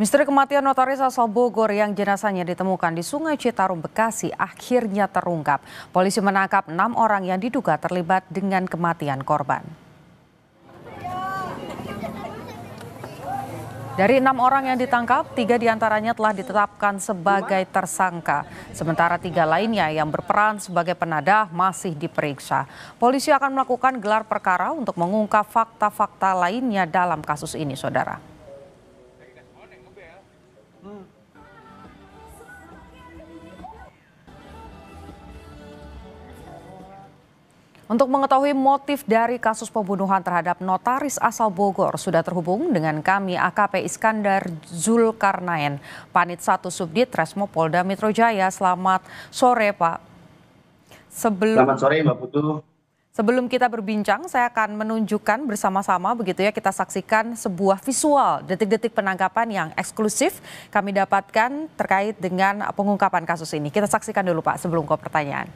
Misteri kematian notaris asal Bogor yang jenazahnya ditemukan di Sungai Citarum, Bekasi akhirnya terungkap. Polisi menangkap 6 orang yang diduga terlibat dengan kematian korban. Dari 6 orang yang ditangkap, 3 diantaranya telah ditetapkan sebagai tersangka. Sementara 3 lainnya yang berperan sebagai penadah masih diperiksa. Polisi akan melakukan gelar perkara untuk mengungkap fakta-fakta lainnya dalam kasus ini, saudara. Untuk mengetahui motif dari kasus pembunuhan terhadap notaris asal Bogor, sudah terhubung dengan kami AKP Iskandar Zulkarnaen, Panit 1 Subdit Resmo Polda Metro Jaya. Selamat sore, Pak. Selamat sore, Mbak Putu. Sebelum kita berbincang, saya akan menunjukkan bersama-sama begitu ya, kita saksikan sebuah visual detik-detik penangkapan yang eksklusif kami dapatkan terkait dengan pengungkapan kasus ini. Kita saksikan dulu, Pak, sebelum ke pertanyaan.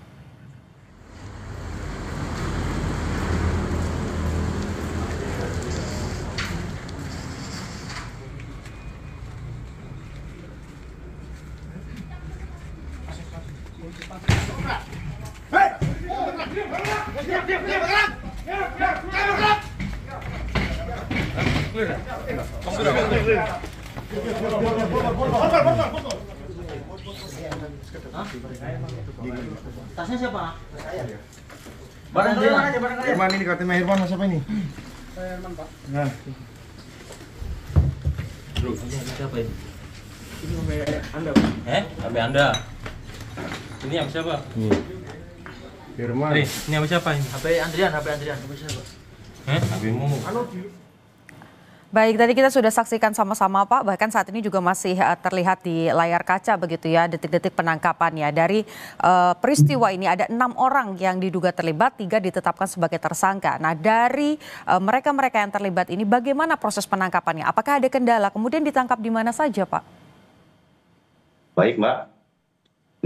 Tasnya siapa? Barang dia mana aja, barang Herman ini, KTM Herman siapa ini? Herman, Pak. Nah. Bro, siapa ini? Ini HP Anda, Pak. HP Anda. Ini HP siapa? Herman. Ini HP siapa ini? HP Andrian. HP siapa? HPmu. Baik, tadi kita sudah saksikan sama-sama, Pak. Bahkan saat ini juga masih terlihat di layar kaca begitu ya, detik-detik penangkapannya. Dari peristiwa ini ada 6 orang yang diduga terlibat, 3 ditetapkan sebagai tersangka. Nah, dari mereka-mereka yang terlibat ini bagaimana proses penangkapannya? Apakah ada kendala? Kemudian ditangkap di mana saja, Pak? Baik, Mbak.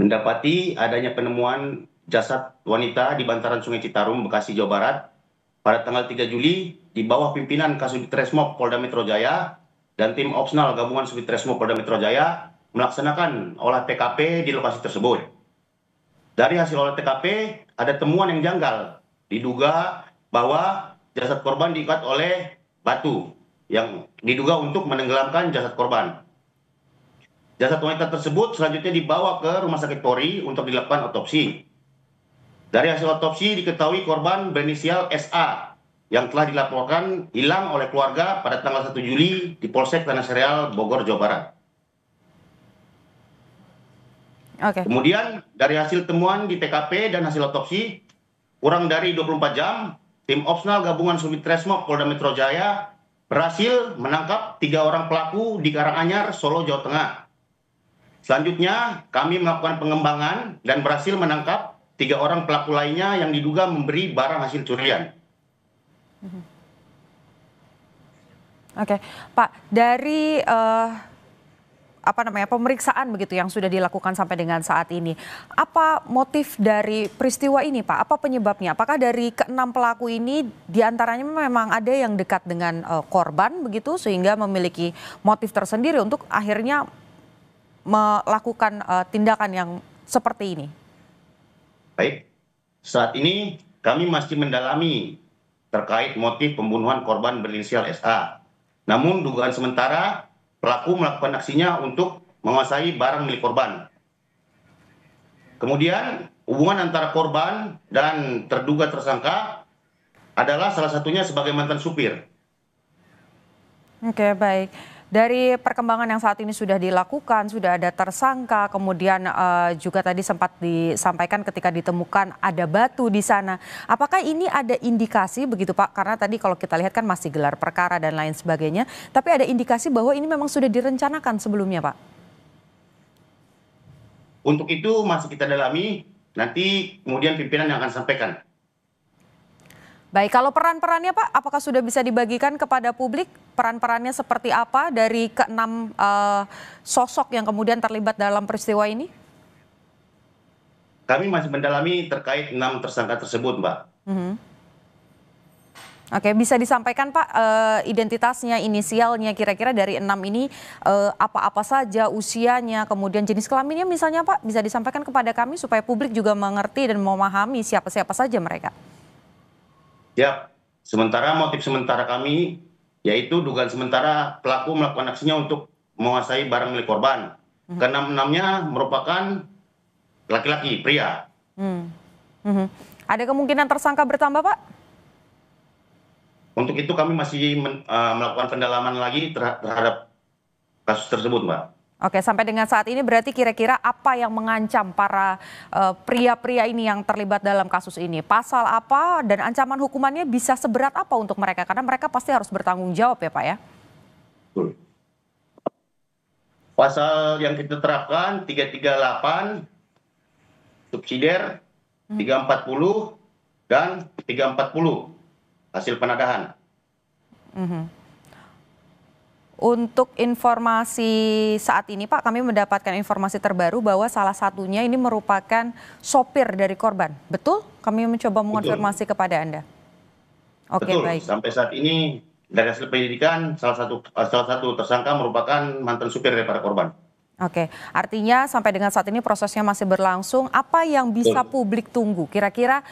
Mendapati adanya penemuan jasad wanita di bantaran Sungai Citarum, Bekasi, Jawa Barat pada tanggal 3 Juli di bawah pimpinan Kasubdit Resmob Polda Metro Jaya dan tim opsional gabungan Subdit Resmob Polda Metro Jaya melaksanakan olah TKP di lokasi tersebut. Dari hasil olah TKP ada temuan yang janggal, diduga bahwa jasad korban diikat oleh batu yang diduga untuk menenggelamkan jasad korban. Jasad wanita tersebut selanjutnya dibawa ke Rumah Sakit Polri untuk dilakukan otopsi. Dari hasil otopsi diketahui korban berinisial SA yang telah dilaporkan hilang oleh keluarga pada tanggal 1 Juli di Polsek Tanah Sereal, Bogor, Jawa Barat. Oke. Kemudian dari hasil temuan di TKP dan hasil otopsi, kurang dari 24 jam, tim opsional gabungan Subdit Resmob Polda Metro Jaya berhasil menangkap 3 orang pelaku di Karanganyar, Solo, Jawa Tengah. Selanjutnya kami melakukan pengembangan dan berhasil menangkap 3 orang pelaku lainnya yang diduga memberi barang hasil curian. Oke, Pak, dari pemeriksaan begitu yang sudah dilakukan sampai dengan saat ini, apa motif dari peristiwa ini, Pak? Apa penyebabnya? Apakah dari ke-6 pelaku ini diantaranya memang ada yang dekat dengan korban begitu sehingga memiliki motif tersendiri untuk akhirnya melakukan tindakan yang seperti ini? Baik, saat ini kami masih mendalami terkait motif pembunuhan korban berinisial SA. Namun dugaan sementara pelaku melakukan aksinya untuk menguasai barang milik korban. Kemudian hubungan antara korban dan terduga tersangka adalah salah satunya sebagai mantan supir. Oke, baik. Dari perkembangan yang saat ini sudah dilakukan, sudah ada tersangka, kemudian juga tadi sempat disampaikan ketika ditemukan ada batu di sana. Apakah ini ada indikasi begitu, Pak? Karena tadi kalau kita lihat kan masih gelar perkara dan lain sebagainya. Tapi ada indikasi bahwa ini memang sudah direncanakan sebelumnya, Pak? Untuk itu masih kita dalami, nanti kemudian pimpinan yang akan sampaikan. Baik, kalau peran-perannya, Pak, apakah sudah bisa dibagikan kepada publik? Peran-perannya seperti apa dari ke-6 sosok yang kemudian terlibat dalam peristiwa ini? Kami masih mendalami terkait 6 tersangka tersebut, Mbak. Oke, bisa disampaikan Pak identitasnya, inisialnya kira-kira dari 6 ini apa-apa saja usianya, kemudian jenis kelaminnya misalnya Pak, bisa disampaikan kepada kami supaya publik juga mengerti dan memahami siapa-siapa saja mereka. Ya, sementara motif sementara kami yaitu dugaan sementara pelaku melakukan aksinya untuk menguasai barang milik korban. Keenam-enamnya merupakan laki-laki, pria. Ada kemungkinan tersangka bertambah Pak? Untuk itu kami masih melakukan pendalaman lagi terhadap kasus tersebut, Mbak. Oke, sampai dengan saat ini berarti kira-kira apa yang mengancam para pria-pria ini yang terlibat dalam kasus ini? Pasal apa dan ancaman hukumannya bisa seberat apa untuk mereka? Karena mereka pasti harus bertanggung jawab ya Pak ya? Betul. Pasal yang kita terapkan 338, subsidiar 340 dan 340 hasil penadahan. Untuk informasi saat ini Pak, kami mendapatkan informasi terbaru bahwa salah satunya ini merupakan sopir dari korban. Betul? Kami mencoba mengonfirmasi kepada Anda. Oke, Betul. baik. Sampai saat ini dari hasil penyidikan salah satu tersangka merupakan mantan supir daripada korban. Oke, artinya sampai dengan saat ini prosesnya masih berlangsung. Apa yang bisa publik tunggu? Kira-kira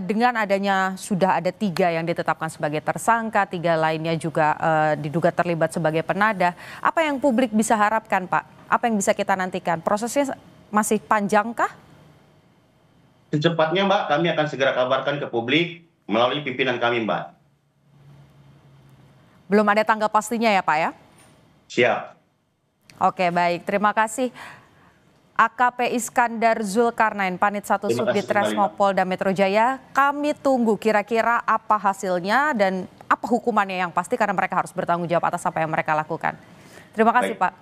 dengan adanya sudah ada 3 yang ditetapkan sebagai tersangka, 3 lainnya juga diduga terlibat sebagai penadah. Apa yang publik bisa harapkan, Pak? Apa yang bisa kita nantikan? Prosesnya masih panjangkah? Secepatnya, Mbak, kami akan segera kabarkan ke publik melalui pimpinan kami, Mbak. Belum ada tanggal pastinya ya, Pak ya? Siap. Oke, baik. Terima kasih AKP Iskandar Zulkarnain, Panit 1 Subdit Resmo Polda Metro Jaya. Kami tunggu kira-kira apa hasilnya dan apa hukumannya yang pasti karena mereka harus bertanggung jawab atas apa yang mereka lakukan. Terima kasih, Pak.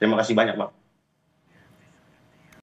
Terima kasih banyak, Pak.